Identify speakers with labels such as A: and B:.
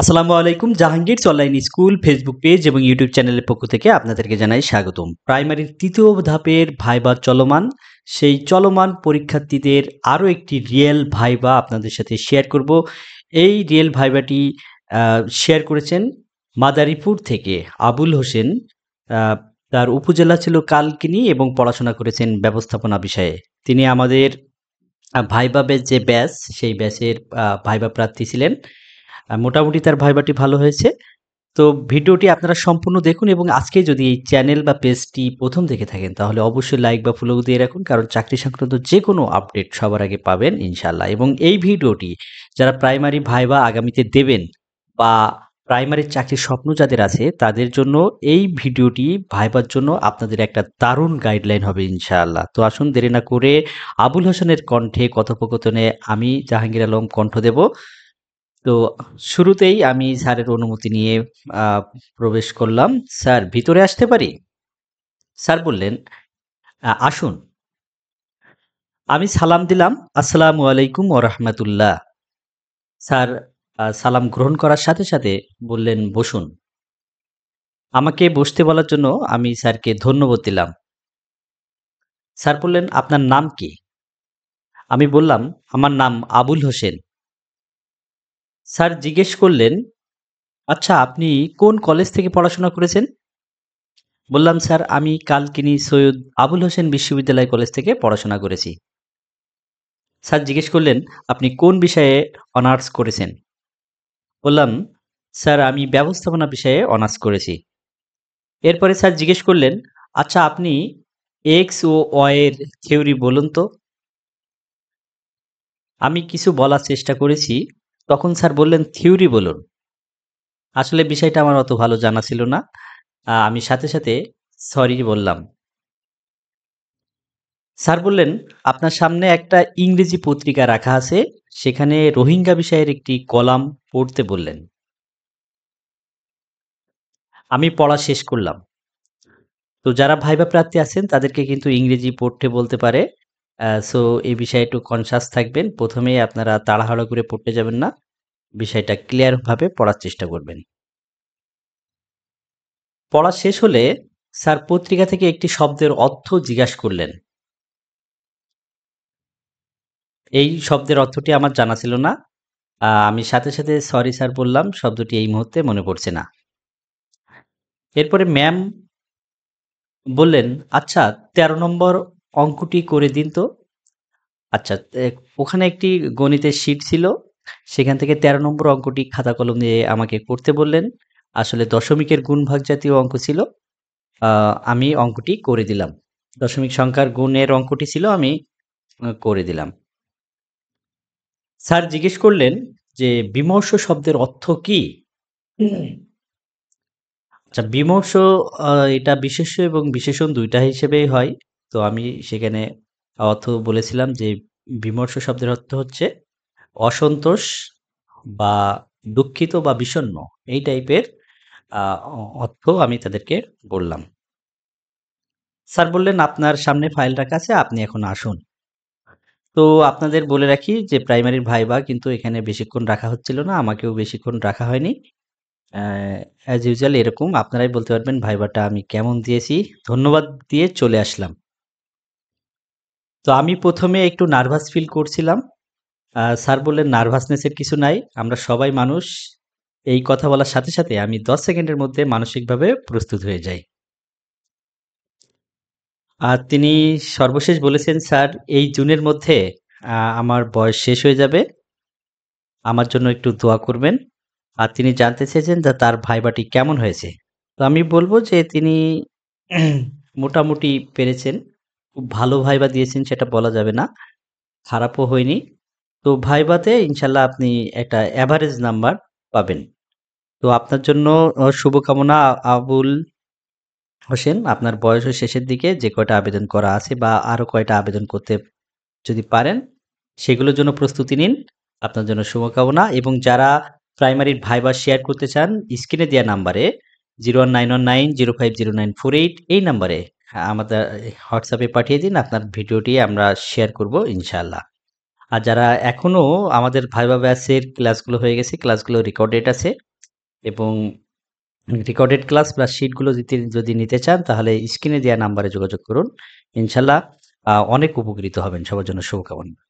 A: আসসালামু আলাইকুম। Jahangir's online school Facebook page এবং ইউটিউব চ্যানেলের পক্ষ থেকে আপনাদেরকে জানাই স্বাগতম। প্রাইমারির ৩য় ধাপের ভাইবা চলমান। সেই চলমান পরীক্ষার্থীদের আরও একটি রিয়েল ভাইবা আপনাদের সাথে শেয়ার করব। এই রিয়েল ভাইবাটি শেয়ার করেছেন মাদারীপুর থেকে আবুল হোসেন। আ তার উপজেলা ছিল কালকিনি এবং পড়াশোনা করেছেন ব্যবস্থাপনা বিষয়ে। তিনি আমাদের ভাইবা ব্যাচ যে ব্যাচ, সেই ব্যাচের ভাইবা প্রার্থী ছিলেন। মোটামুটি তার ভাইবাটি ভালো হয়েছে। তো ভিডিওটি আপনারা সম্পূর্ণ দেখুন এবং আজকে যদি এই চ্যানেল বা পেজটি ১ম দেখে থাকেন তাহলে অবশ্যই লাইক বা ফলো দিয়ে রাখুন, কারণ চাকরি সংক্রান্ত যেকোনো আপডেট সবার আগে পাবেন ইনশাআল্লাহ। এবং এই ভিডিওটি যারা প্রাইমারি ভাইবা আগামীতে দেবেন বা প্রাইমারি চাকরির স্বপ্ন যাদের আছে তাদের জন্য এই ভিডিওটি ভাইবার জন্য আপনাদের একটা দারুণ গাইডলাইন হবে ইনশাআল্লাহ। তো আসুন দেরি না করে আবুল হোসেনের কণ্ঠে কথোপকথনে আমি জাহাঙ্গীর আলম কণ্ঠ দেব। তো শুরুতেই আমি স্যারের অনুমতি নিয়ে আ প্রবেশ করলাম। "স্যার ভিতরে আসতে পারি?" স্যার বললেন, আসুন।" আমি সালাম দিলাম, "আসসালামু আলাইকুম ওয়া রাহমাতুল্লাহ।" স্যার সালাম গ্রহণ করার সাথে, সাথে বললেন, "বসুন।" আমাকে বসতে বলার জন্য আমি স্যারকে ধন্যবাদ দিলাম। স্যার বললেন, "আপনার নাম কি?" আমি বললাম, "আমার নাম আবুল হোসেন।" স্যার জিজ্ঞেস করলেন, "আচ্ছা আপনি কোন কলেজ থেকে পড়াশোনা করেছেন?" বললাম, "স্যার আমি কালকিনি সৈয়দ আবুল হোসেন বিশ্ববিদ্যালয় কলেজ থেকে পড়াশোনা করেছি।" স্যার জিজ্ঞেস করলেন, "আপনি কোন বিষয়ে অনার্স করেছেন?" বললাম, "স্যার আমি ব্যবস্থাপনা বিষয়ে অনার্স করেছি।" এরপরে স্যার জিজ্ঞেস করলেন, "আচ্ছা আপনি এক্স ও ওয়াই এর থিওরি বলুন তো?" আমি কিছু বলার চেষ্টা করেছি। তখন স্যার বললেন, "থিওরি বলুন।" আসলে বিষয়টা আমার অত ভালো জানা ছিল না। আমি সাথে, সাথে সরি বললাম। স্যার বললেন, "আপনার সামনে একটা ইংরেজি পত্রিকা রাখা আছে। সেখানে রোহিঙ্গা বিষয়ের একটি কলাম পড়তে বললেন।" আমি পড়া শেষ করলাম। তো যারা ভাইবা প্রার্থী আছেন তাদেরকে কিন্তু ইংরেজি পড়তে বলতে পারে। সো এই বিষয়ে একটু কনশাস থাকবেন। ১ম এই আপনারা তাড়াহুড়া করে পড়তে যাবেন না। বিষয়টা ক্লিয়ার ভাবে পড়ার চেষ্টা করবেন। পড়া শেষ হলে স্যার পত্রিকা থেকে একটি শব্দের অর্থ জিজ্ঞাসা করলেন। এই শব্দের অর্থটি আমার জানা ছিল না। আমি সাথে, সাথে সরি স্যার বললাম। শব্দটি এই মুহূর্তে মনে পড়ছে না। এরপরে ম্যাম বললেন, "আচ্ছা ১৩ নম্বর অঙ্কটি করে দিন তো।" আচ্ছা, ওখানে একটি গণিতের শিট ছিল। সেখান থেকে ১৩ নম্বর অঙ্কটি খাতা কলম দিয়ে আমাকে করতে বললেন। আসলে দশমিকের গুণভাগ জাতীয় অঙ্ক ছিল। আ আমি অঙ্কটি করে দিলাম। দশমিক সংখ্যার গুণের অঙ্কটি ছিল, আমি করে দিলাম। স্যার জিজ্ঞেস করলেন যে, "বিমর্ষ শব্দের অর্থ কি?" হুম। আচ্ছা, বিমর্ষ এটা বিশেষ্য এবং বিশেষণ ২ টা হিসেবেই হয়। তো আমি সেখানে অর্থ বলেছিলাম যে, বিমর্ষ শব্দের অর্থ হচ্ছে অসন্তোষ বা দুঃখিত বা বিষণ্ণ, এই টাইপের আ অর্থ আমি তাদেরকে বললাম। স্যার বললেন, "আপনার সামনে ফাইল রাখা আছে, আপনি এখন আসুন।" তো আপনাদের বলে রাখি যে প্রাইমারির ভাইবা কিন্তু এখানে বেশিক্ষণ রাখা হচ্ছিল না। আমাকেও বেশিক্ষণ রাখা হয়নি। অ্যা অ্যাজ ইউজুয়াল এরকম আপনারাই বলতে পারবেন ভাইবাটা আমি কেমন দিয়েছি। ধন্যবাদ দিয়ে চলে আসলাম। তো আমি ১ম এ একটু নার্ভাস ফিল করছিলাম। স্যার বললেন, "নার্ভাসনেস এর কিছু নাই। আমরা সবাই মানুষ।" এই কথা বলার সাথে, সাথে আমি ১০ সেকেন্ডের মধ্যে মানসিকভাবে প্রস্তুত হয়ে যাই। আর তিনি সর্বশেষ বলেছেন, "স্যার এই জুনের মধ্যে আমার বয়স শেষ হয়ে যাবে। আমার জন্য একটু দোয়া করবেন।" আর তিনি জানতে চেয়েছেন যে তার ভাইবাটি কেমন হয়েছে। তো আমি বলব যে তিনি মোটামুটি পেরেছেন। খুব ভালো ভাইবা দিয়েছেন সেটা বলা যাবে না। খারাপও হয়নি। তো ভাইভাতে ইনশাআল্লাহ আপনি একটা এভারেজ নাম্বার পাবেন। তো আপনার জন্য শুভকামনা আবুল হোসেন। আপনার বয়সের শেষের দিকে যে কয়টা আবেদন করা আছে বা আরো কয়টা আবেদন করতে যদি পারেন, সেগুলোর জন্য প্রস্তুতি নিন। আপনার জন্য শুভকামনা। এবং যারা প্রাইমারির ভাইবা শেয়ার করতে চান, স্ক্রিনে দেয়া নাম্বারে 019190500948 এই নাম্বারে আমাদের হোয়াটসঅ্যাপে পাঠিয়ে দিন। আপনার ভিডিওটি আমরা শেয়ার করব ইনশাআল্লাহ। আর যারা এখনো আমাদের ভাইবা ব্যাচের ক্লাসগুলো হয়ে গেছে, ক্লাসগুলো রেকর্ডেড আছে। এবং রেকর্ডেড ক্লাস প্লাস শিটগুলো যদি নিতে চান তাহলে স্ক্রিনে দেওয়া নাম্বারে যোগাযোগ করুন। ইনশাল্লাহ অনেক উপকৃত হবেন। সবার জন্য শুভকামনা।